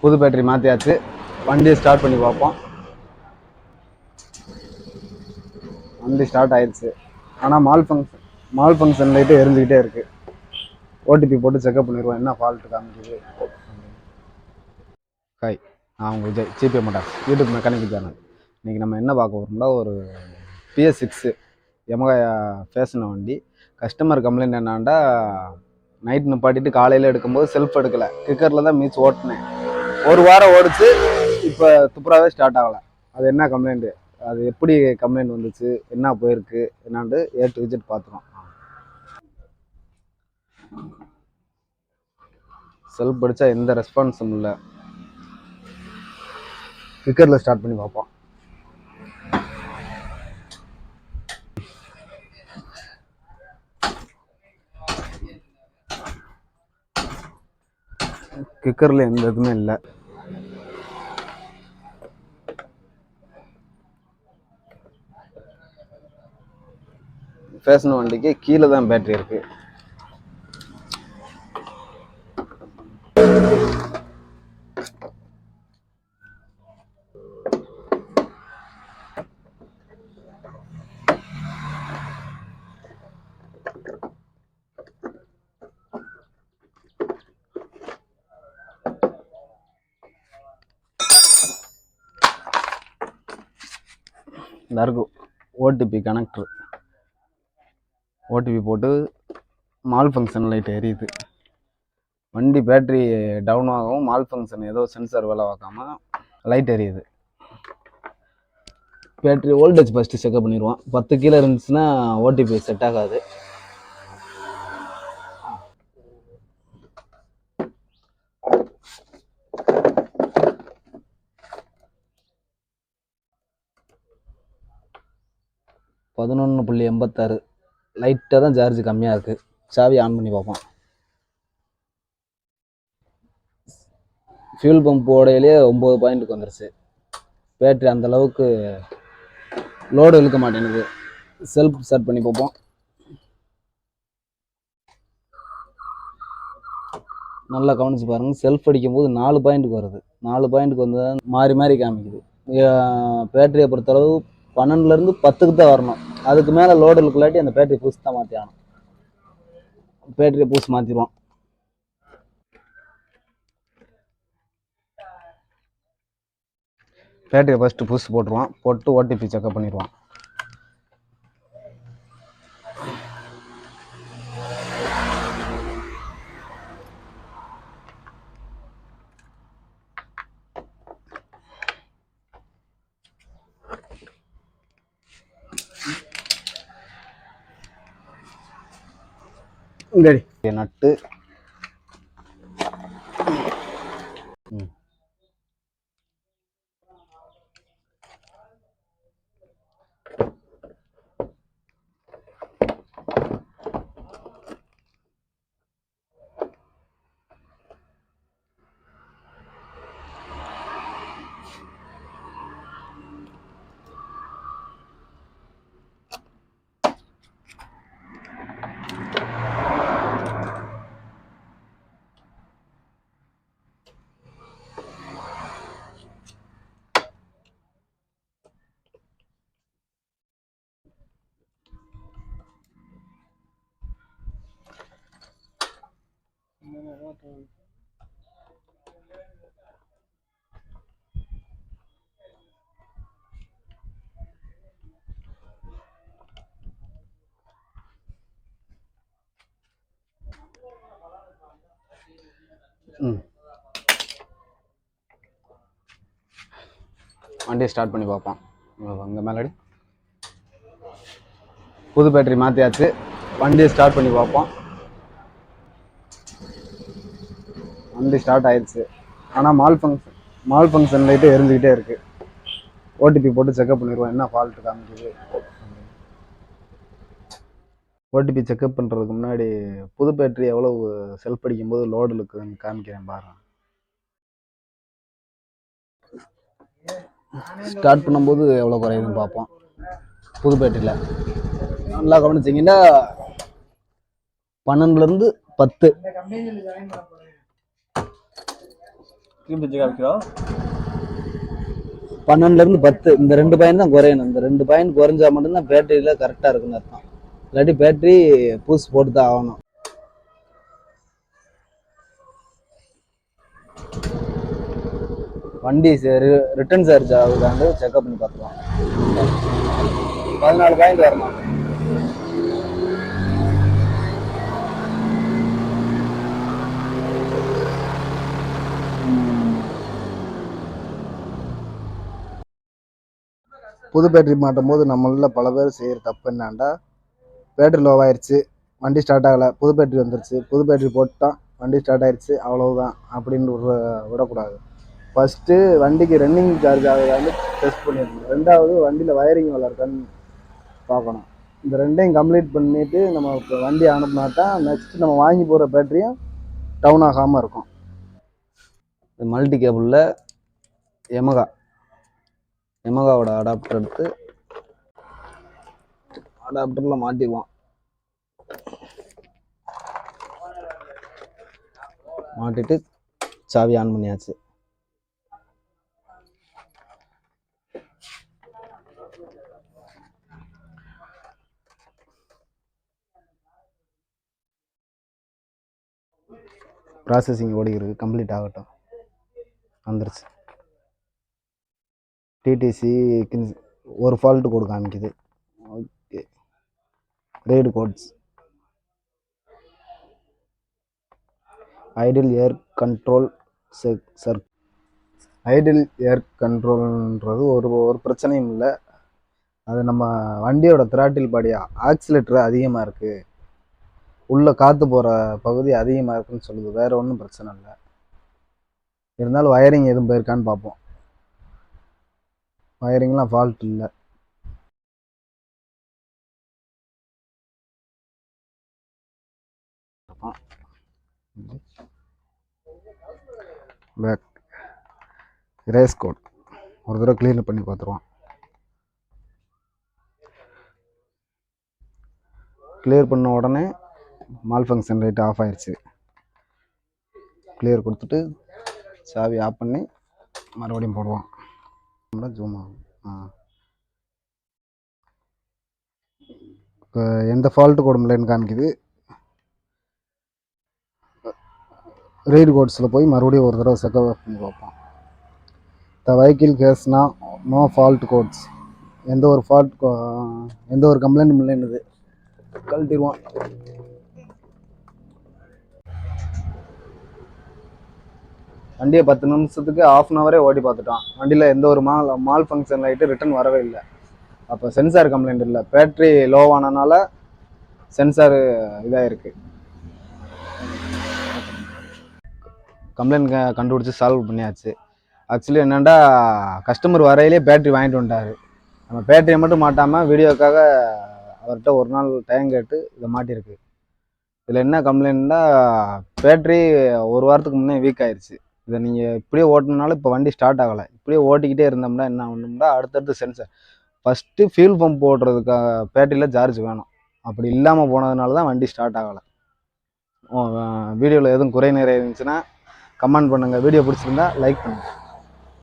புது பேட்டரி மாற்றியாச்சு. வண்டியை ஸ்டார்ட் பண்ணி பார்ப்போம். வண்டி ஸ்டார்ட் ஆயிடுச்சு. ஆனால் மால் ஃபங்க்ஷன் லைட்டு எரிஞ்சுக்கிட்டே இருக்குது. ஓடிபி போட்டு செக்அப் பண்ணிடுவோம் என்ன ஃபால்ட்டு காமிக்குது. ஹாய், நான் உங்கள் Vijay, GPay Motors YouTube mechanic channel. இன்றைக்கி நம்ம என்ன பார்க்க போகிறோம்னா, ஒரு PS6 Yamaha fascino வண்டி. கஸ்டமர் கம்ப்ளைண்ட் என்னான்டா, நைட் நிப்பாட்டிட்டு காலையில் எடுக்கும்போது செல்ஃப் எடுக்கலை, கிக்கரில் தான் மீச்சு ஓட்டினேன். ஒரு வாரம் ஓடிச்சு, இப்போ துப்புராவே ஸ்டார்ட் ஆகலை. அது என்ன கம்ப்ளைண்ட்டு, அது எப்படி கம்ப்ளைண்ட் வந்துச்சு, என்ன போயிருக்கு என்னான்ட்டு A to Z பார்த்துருவோம். செல்ஃப் அடித்தா எந்த ரெஸ்பான்ஸும் இல்லை. கிக்கரில் ஸ்டார்ட் பண்ணி பார்ப்போம். கிக்கரில் எந்த இதுவுமே இல்லை. ஃபேஷன் வண்டிக்கு கீழே தான் பேட்டரி இருக்கு. இருக்கும் ஓடிபி கனெக்டர். ஓடிபி போட்டு மால் ஃபங்க்ஷன் லைட் எரியுது. வண்டி பேட்டரி டவுன் ஆகும். மால் ஃபங்க்ஷன் ஏதோ சென்சார் வேலை பார்க்காம லைட் எரியுது. பேட்டரி வோல்டேஜ் ஃபஸ்ட்டு செக்அப் பண்ணிடுவோம். 10 கீழே இருந்துச்சுன்னா ஓடிபி செட் ஆகாது. (11.86) லைட்டாக தான் சார்ஜ் கம்மியாக இருக்குது. சாவி ஆன் பண்ணி பார்ப்போம். ஃபியூல் பம்ப் ஓடையிலே 9 பாயிண்ட்டுக்கு வந்துருச்சு. பேட்டரி அந்தளவுக்கு லோடு இழுக்க மாட்டேங்குது. செல்ஃப் ஸ்டார்ட் பண்ணி பார்ப்போம். நல்லா கவனிச்சு பாருங்கள். செல்ஃப் அடிக்கும்போது 4 பாயிண்ட்டுக்கு வருது. 4 பாயிண்ட்டுக்கு வந்து மாறி மாறி காமிக்குது. பேட்டரியை பொறுத்தளவு 12லேருந்து 10க்கு தான் வரணும். அதுக்கு மேலே லோடு இருக்குள்ளாட்டி அந்த பேட்டரி பூசி தான் மாற்றி ஆகணும். பேட்டரியை பூசி மாற்றிடுவோம். பேட்டரியை ஃபஸ்ட்டு பூசி போட்டுருவோம். போட்டு ஓடிபி செக்அப் பண்ணிடுவோம். நட்டு வண்டியை ஸ்டார்ட் பண்ணி பார்ப்போம். அங்கே மேலடி புது பேட்டரி மாற்றியாச்சு. வண்டியை ஸ்டார்ட் பண்ணி பார்ப்போம். வண்டி ஸ்டார்ட் ஆயிடுச்சு. ஆனால் மால் ஃபங்க்ஷன் லைட்டு எரிஞ்சுக்கிட்டே இருக்குது. ஓடிபி போட்டு செக்அப் பண்ணிடுவோம் என்ன ஃபால்ட்டு காமிக்குது. ஓடிபி செக்அப் பண்ணுறதுக்கு முன்னாடி புது பேட்டரி எவ்வளோ செல்ஃப் அடிக்கும்போது லோடு இருக்குதுன்னு காமிக்கிறேன் பாருங்கள். ஸ்டார்ட் பண்ணும்போது எவ்வளோ குறையுதுன்னு பார்ப்போம். புது பேட்டரியில் நல்லா கவனிச்சிங்கன்னா 12லேருந்து 10. 12லேருந்து 10 இந்த 2 பாயிண்ட் தான் குறையணும். இந்த 2 பாயிண்ட் குறைஞ்சா மட்டும்தான் பேட்டரியில் கரெக்டாக இருக்குன்னு அர்த்தம். இல்லாட்டி பேட்டரி புதுசு போட்டு தான் ஆகணும். வண்டி ரிட்டர்ன் சார்ஜ் ஆகுதாண்டு செக்அப் பண்ணி பார்த்துருவோம். 14 பாயிண்ட் வரணும். புது பேட்டரி மாட்டும் போது நம்மள பல பேர் செய்கிற தப்பு என்னாண்டா, பேட்டரி லோவாயிருச்சு, வண்டி ஸ்டார்ட் ஆகலை, புது பேட்டரி வந்துருச்சு, புது பேட்டரி போட்டால் வண்டி ஸ்டார்ட் ஆயிடுச்சு, அவ்வளவுதான் அப்படின்னு விடக்கூடாது. ஃபஸ்ட்டு வண்டிக்கு ரன்னிங் சார்ஜ் ஆகுதான்னு டெஸ்ட் பண்ணிடணும். ரெண்டாவது வண்டியில் வயரிங் வளர்க்கான்னு பார்க்கணும். இந்த ரெண்டையும் கம்ப்ளீட் பண்ணிவிட்டு நம்ம இப்போ வண்டி அனுப்புனா தான் நெக்ஸ்ட் நம்ம வாங்கி போகிற பேட்டரியும் டவுன் ஆகாமல் இருக்கும். மல்டி கேபிளில் எமகாவோட அடாப்டர் எடுத்து அடாப்டரில் மாட்டிக்குவோம். மாட்டிட்டு சாவி ஆன் பண்ணியாச்சு. ப்ராசஸிங் ஓடிக்கிறது, கம்ப்ளீட் ஆகட்டும். வந்துருச்சு. டிடிசி ஒரு ஃபால்ட்டு கோடு காமிக்குது. Okay, read codes idle air control idle air control ஒரு பிரச்சனையும் இல்லை. அது நம்ம வண்டியோட த்ராட்டில் பாடி ஆக்சிலேட்டர் அதிகமாக இருக்குது, உள்ளே காற்று போகிற பகுதி அதிகமாக இருக்குன்னு சொல்லுது. வேறு ஒன்றும் பிரச்சனை இல்லை. இருந்தாலும் வயரிங் எதுவும் போயிருக்கான்னு பார்ப்போம். வயரிங்லாம் ஃபால்ட் இல்லை. பேக் ரேஸ் கோட் ஒரு தடவை கிளீன் பண்ணி பார்த்துருவோம். கிளியர் பண்ண உடனே மால் ஃபங்க்ஷன் லைட் ஆஃப் ஆயிடுச்சு. கிளியர் கொடுத்துட்டு சாவி ஆஃப் பண்ணி மறுபடியும் போடுவோம். ஜூம் ஆகும். இப்போ எந்த ஃபால்ட்டு கோடும் இல்லைன்னு காமிக்குது. ரீட் கோட்ஸில் போய் மறுபடியும் ஒரு தடவை செக்அப் பண்ணி பார்ப்போம். த வெஹிக்கிள் கேஸ்னா நோ ஃபால்ட் கோட்ஸ், எந்த ஒரு கம்ப்ளைண்ட்டும் இல்லைன்னுது. கழட்டிடுவோம். வண்டியை 10 நிமிஷத்துக்கு ½ ஓட்டி பார்த்துட்டோம். வண்டியில் எந்த ஒரு மால் ஃபங்க்ஷன் லைட்டு ரிட்டன் வரவே இல்லை. அப்போ சென்சார் கம்ப்ளைண்ட் இல்லை, பேட்ரி லோவானனால சென்சார் இதாக இருக்குது. கம்ப்ளைண்ட் கண்டுபிடிச்சி சால்வ் பண்ணியாச்சு. ஆக்சுவலி என்னென்னா, கஸ்டமர் வரையிலே பேட்ரி வாங்கிட்டு வந்துட்டார். நம்ம பேட்டரியை மட்டும் மாட்டாமல் வீடியோக்காக அவர்கிட்ட ஒரு நாள் டைம் கேட்டு இதை மாட்டியிருக்கு. இதில் என்ன கம்ப்ளைண்ட்னா, பேட்ரி ஒரு வாரத்துக்கு முன்னே வீக் ஆயிடுச்சு. இதை நீங்கள் இப்படியே ஓட்டினாலும் இப்போ வண்டி ஸ்டார்ட் ஆகலை. இப்படியே ஓட்டிக்கிட்டே இருந்தோம்னா என்ன பண்ணணும்னா, அடுத்தடுத்து சென்சார் ஃபஸ்ட்டு ஃபியூல் பம்ப் ஓட்டுறதுக்காக பேட்டரியில் சார்ஜ் வேணும். அப்படி இல்லாமல் போனதுனால தான் வண்டி ஸ்டார்ட் ஆகலை. வீடியோவில் எதுவும் குறை நிறைய இருந்துச்சுன்னா கமெண்ட் பண்ணுங்கள். வீடியோ பிடிச்சிருந்தா லைக் பண்ணுங்கள்.